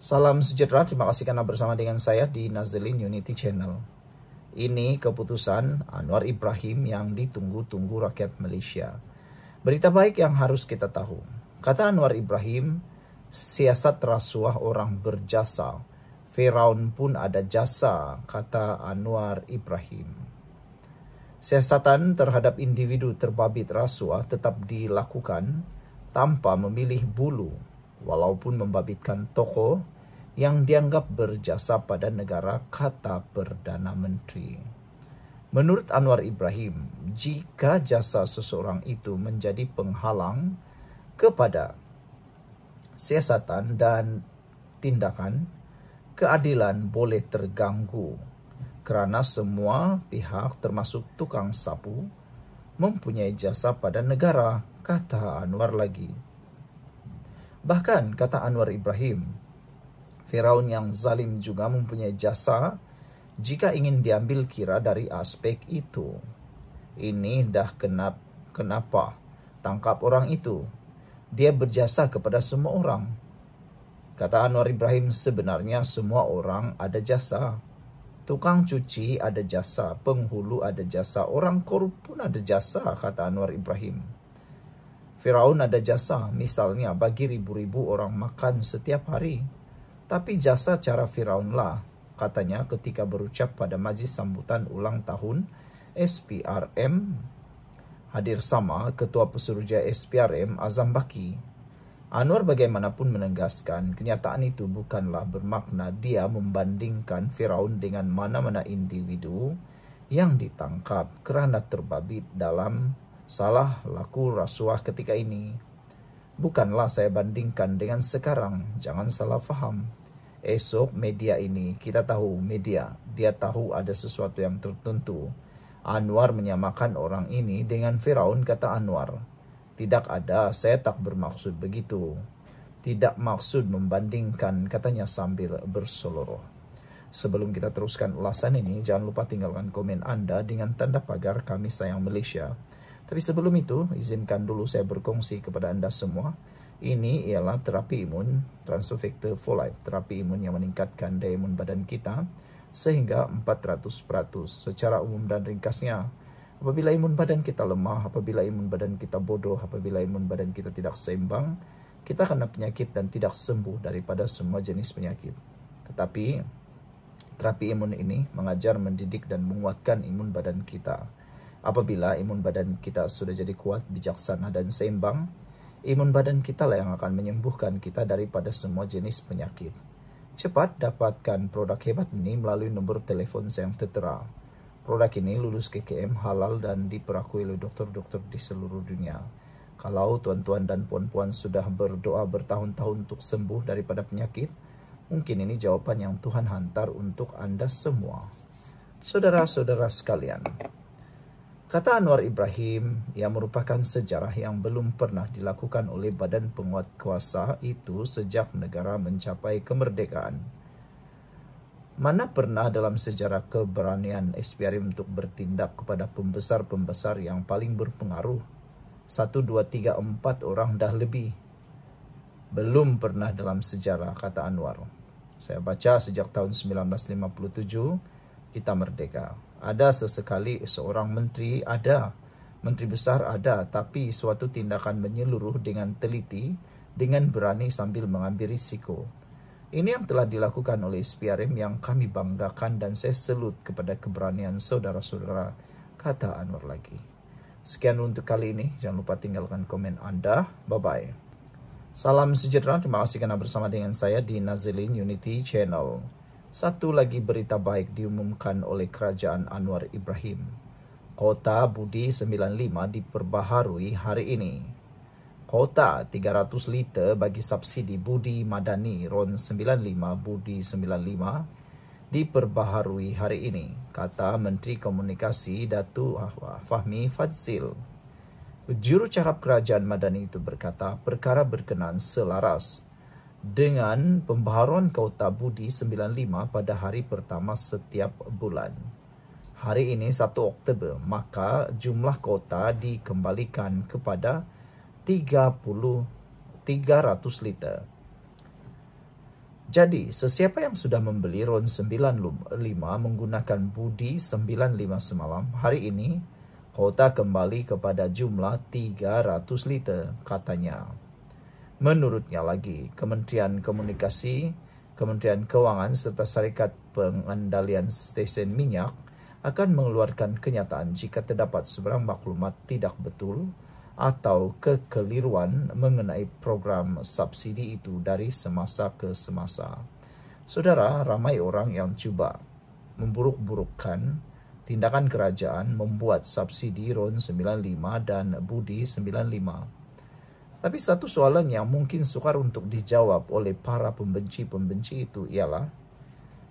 Salam sejahtera, terima kasih karena bersama dengan saya di Nazilin Unity Channel. Ini keputusan Anwar Ibrahim yang ditunggu-tunggu rakyat Malaysia. Berita baik yang harus kita tahu. Kata Anwar Ibrahim, siasat rasuah orang berjasa. Firaun pun ada jasa, kata Anwar Ibrahim. Siasatan terhadap individu terbabit rasuah tetap dilakukan tanpa memilih bulu, walaupun membabitkan tokoh yang dianggap berjasa pada negara, kata Perdana Menteri. Menurut Anwar Ibrahim, jika jasa seseorang itu menjadi penghalang kepada siasatan dan tindakan, keadilan boleh terganggu kerana semua pihak termasuk tukang sapu mempunyai jasa pada negara, kata Anwar lagi. Bahkan, kata Anwar Ibrahim, Firaun yang zalim juga mempunyai jasa jika ingin diambil kira dari aspek itu. Ini dah kenapa tangkap orang itu. Dia berjasa kepada semua orang. Kata Anwar Ibrahim, sebenarnya semua orang ada jasa. Tukang cuci ada jasa, penghulu ada jasa, orang korup pun ada jasa, kata Anwar Ibrahim. Firaun ada jasa, misalnya bagi ribu-ribu orang makan setiap hari. Tapi jasa cara Firaun lah, katanya ketika berucap pada majlis sambutan ulang tahun SPRM. Hadir sama Ketua Pesuruhjaya SPRM Azam Baki. Anwar bagaimanapun menegaskan kenyataan itu bukanlah bermakna dia membandingkan Firaun dengan mana-mana individu yang ditangkap kerana terbabit dalam salah laku rasuah ketika ini. Bukanlah saya bandingkan dengan sekarang, jangan salah faham. Esok media ini, kita tahu media, dia tahu ada sesuatu yang tertentu. Anwar menyamakan orang ini dengan Firaun, kata Anwar. Tidak ada, saya tak bermaksud begitu. Tidak maksud membandingkan, katanya sambil berseloroh. Sebelum kita teruskan ulasan ini, jangan lupa tinggalkan komen Anda dengan tanda pagar Kami Sayang Malaysia. Tapi sebelum itu, izinkan dulu saya berkongsi kepada Anda semua. Ini ialah terapi imun Transofector for Life, terapi imun yang meningkatkan daya imun badan kita sehingga 400%. Secara umum dan ringkasnya, apabila imun badan kita lemah, apabila imun badan kita bodoh, apabila imun badan kita tidak seimbang, kita kena penyakit dan tidak sembuh daripada semua jenis penyakit. Tetapi terapi imun ini mengajar, mendidik dan menguatkan imun badan kita. Apabila imun badan kita sudah jadi kuat, bijaksana dan seimbang, imun badan kita lah yang akan menyembuhkan kita daripada semua jenis penyakit. Cepat dapatkan produk hebat ini melalui nombor telefon saya yang tertera. Produk ini lulus KKM, halal dan diperakui oleh dokter-dokter di seluruh dunia. Kalau tuan-tuan dan puan-puan sudah berdoa bertahun-tahun untuk sembuh daripada penyakit, mungkin ini jawapan yang Tuhan hantar untuk Anda semua. Saudara-saudara sekalian, kata Anwar Ibrahim, yang merupakan sejarah yang belum pernah dilakukan oleh badan penguat kuasa itu sejak negara mencapai kemerdekaan. Mana pernah dalam sejarah keberanian SPRM untuk bertindak kepada pembesar-pembesar yang paling berpengaruh? 1, 2, 3, 4 orang dah lebih. Belum pernah dalam sejarah, kata Anwar. Saya baca sejak tahun 1957, kita merdeka. Ada sesekali seorang menteri, ada. Menteri besar ada, tapi suatu tindakan menyeluruh dengan teliti, dengan berani sambil mengambil risiko. Ini yang telah dilakukan oleh SPRM yang kami banggakan dan saya selut kepada keberanian saudara-saudara, kata Anwar lagi. Sekian untuk kali ini, jangan lupa tinggalkan komen Anda. Bye-bye. Salam sejahtera, terima kasih karena bersama dengan saya di Nazilin Unity Channel. Satu lagi berita baik diumumkan oleh Kerajaan Anwar Ibrahim. Kota Budi 95 diperbaharui hari ini. Kota 300 liter bagi subsidi Budi Madani RON 95 Budi 95 diperbaharui hari ini, kata Menteri Komunikasi Datuk Fahmi Fadzil. Juru cakap Kerajaan Madani itu berkata perkara berkenaan selaras dengan pembaharuan Kota Budi 95 pada hari pertama setiap bulan. Hari ini 1 Oktober, maka jumlah kota dikembalikan kepada 300 liter. Jadi, sesiapa yang sudah membeli RON 95 menggunakan budi 95 semalam, hari ini kuota kembali kepada jumlah 300 liter, katanya. Menurutnya lagi, Kementerian Komunikasi, Kementerian Keuangan serta Syarikat Pengendalian Stesen Minyak akan mengeluarkan kenyataan jika terdapat sebarang maklumat tidak betul atau kekeliruan mengenai program subsidi itu dari semasa ke semasa. Saudara, ramai orang yang cuba memburuk-burukkan tindakan kerajaan membuat subsidi RON 95 dan budi 95. Tapi satu soalan yang mungkin sukar untuk dijawab oleh para pembenci-pembenci itu ialah,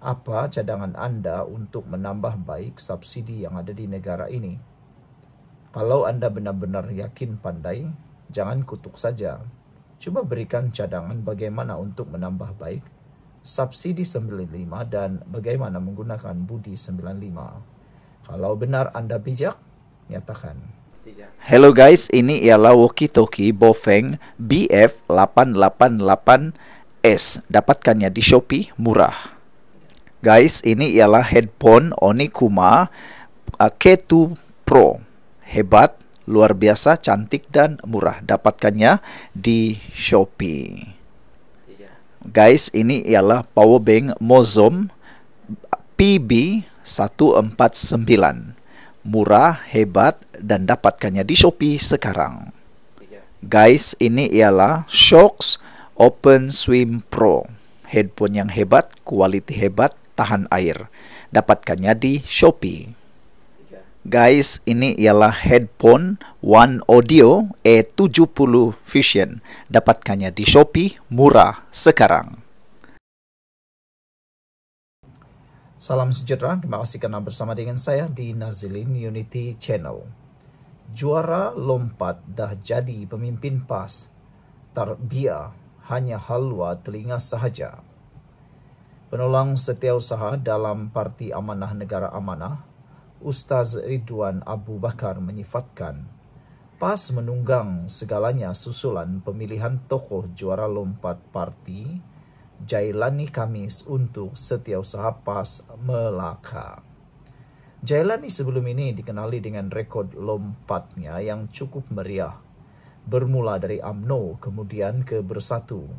apa cadangan Anda untuk menambah baik subsidi yang ada di negara ini? Kalau Anda benar-benar yakin pandai, jangan kutuk saja. Cuba berikan cadangan bagaimana untuk menambah baik subsidi 95 dan bagaimana menggunakan budi 95. Kalau benar Anda bijak, nyatakan. Hello guys, ini ialah walkie-talkie Bofeng BF888S. Dapatkannya di Shopee, murah. Guys, ini ialah headphone Onikuma K2 Pro. Hebat, luar biasa, cantik, dan murah. Dapatkannya di Shopee. Guys, ini ialah power bank Mozom PB149. Murah, hebat, dan dapatkannya di Shopee sekarang. Guys, ini ialah Shocks Open Swim Pro. Headphone yang hebat, kualiti hebat, tahan air. Dapatkannya di Shopee. Guys, ini ialah headphone One Audio E70 Fusion. Dapatkannya di Shopee, murah sekarang. Salam sejahtera, terima kasih karena bersama dengan saya di Nazilin Unity Channel. Juara lompat dah jadi pemimpin PAS. Tarbiyah hanya halwa telinga sahaja. Penolong setiausaha dalam Parti Amanah Negara Amanah, Ustaz Ridwan Abu Bakar menyifatkan, PAS menunggang segalanya susulan pemilihan tokoh juara lompat parti Jailani Khamis untuk Setiausaha PAS Melaka. Jailani sebelum ini dikenali dengan rekod lompatnya yang cukup meriah. Bermula dari UMNO, kemudian ke Bersatu,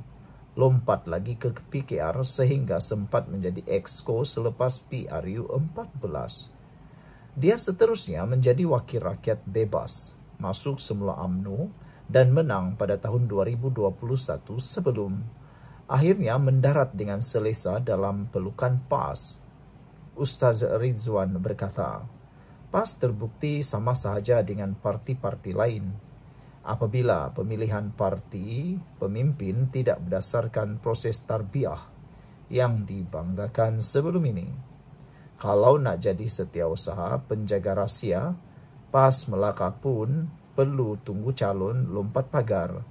lompat lagi ke PKR sehingga sempat menjadi exco selepas PRU 14. Dia seterusnya menjadi wakil rakyat bebas, masuk semula UMNO dan menang pada tahun 2021 sebelum akhirnya mendarat dengan selesa dalam pelukan PAS. Ustaz Ridwan berkata, PAS terbukti sama sahaja dengan parti-parti lain. Apabila pemilihan parti pemimpin tidak berdasarkan proses tarbiyah yang dibanggakan sebelum ini. Kalau nak jadi setiausaha penjaga rahsia, PAS Melaka pun perlu tunggu calon lompat pagar.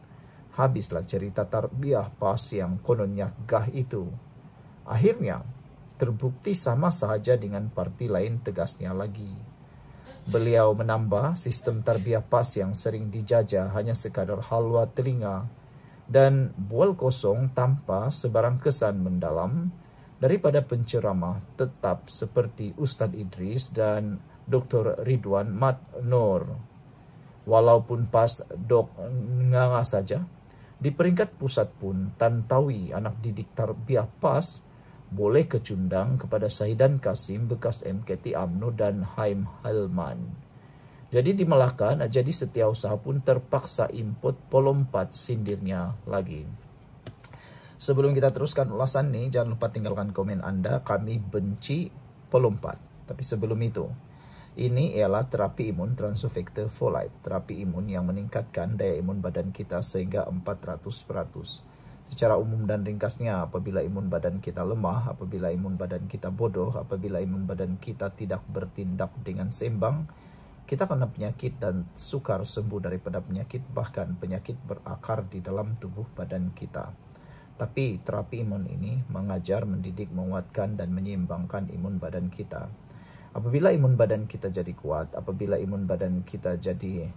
Habislah cerita tarbiyah PAS yang kononnya gah itu. Akhirnya, terbukti sama sahaja dengan parti lain, tegasnya lagi. Beliau menambah sistem tarbiyah PAS yang sering dijajah hanya sekadar halwa telinga dan bual kosong tanpa sebarang kesan mendalam daripada penceramah tetap seperti Ustaz Idris dan Dr. Ridwan Mat Nur. Walaupun PAS dok nganga saja, di peringkat pusat pun Tantawi, anak didik tarbiyah PAS, boleh kecundang kepada Syahidan Kasim bekas MKT UMNO dan Haim Halman. Jadi di Melaka, nak jadi setiausaha pun terpaksa input pelompat, sindirnya lagi. Sebelum kita teruskan ulasan ini, jangan lupa tinggalkan komen Anda. Kami benci pelompat. Tapi sebelum itu, ini ialah terapi imun Transofector for Life. Terapi imun yang meningkatkan daya imun badan kita sehingga 400%. Secara umum dan ringkasnya, apabila imun badan kita lemah, apabila imun badan kita bodoh, apabila imun badan kita tidak bertindak dengan seimbang, kita kena penyakit dan sukar sembuh daripada penyakit, bahkan penyakit berakar di dalam tubuh badan kita. Tapi terapi imun ini mengajar, mendidik, menguatkan, dan menyeimbangkan imun badan kita. Apabila imun badan kita jadi kuat, apabila imun badan kita jadi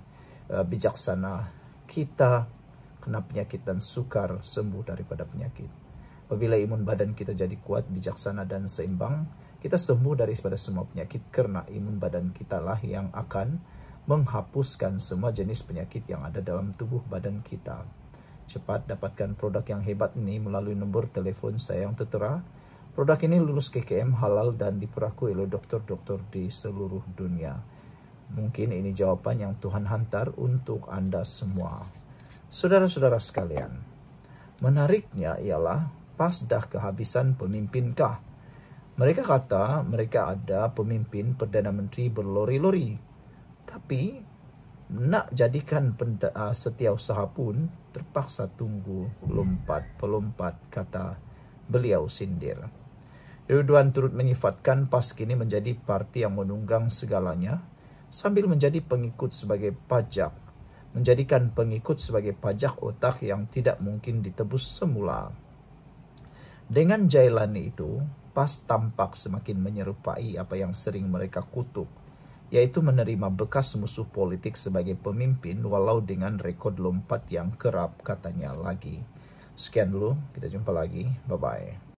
bijaksana, kita kena penyakit dan sukar sembuh daripada penyakit. Apabila imun badan kita jadi kuat, bijaksana, dan seimbang, kita sembuh daripada semua penyakit karena imun badan kita lah yang akan menghapuskan semua jenis penyakit yang ada dalam tubuh badan kita. Cepat dapatkan produk yang hebat ini melalui nombor telefon saya yang tertera. Produk ini lulus KKM halal dan diperakui oleh dokter-dokter di seluruh dunia. Mungkin ini jawaban yang Tuhan hantar untuk Anda semua. Saudara-saudara sekalian, menariknya ialah pas dah kehabisan pemimpin kah? Mereka kata mereka ada pemimpin Perdana Menteri berlori-lori. Tapi nak jadikan setiausaha pun terpaksa tunggu lompat-pelompat, kata beliau sindir. Erdogan turut menyifatkan PAS kini menjadi parti yang menunggang segalanya sambil menjadikan pengikut sebagai pajak otak yang tidak mungkin ditebus semula. Dengan jailani itu, PAS tampak semakin menyerupai apa yang sering mereka kutuk, yaitu menerima bekas musuh politik sebagai pemimpin walau dengan rekod lompat yang kerap katanya lagi. Sekian dulu, kita jumpa lagi. Bye-bye.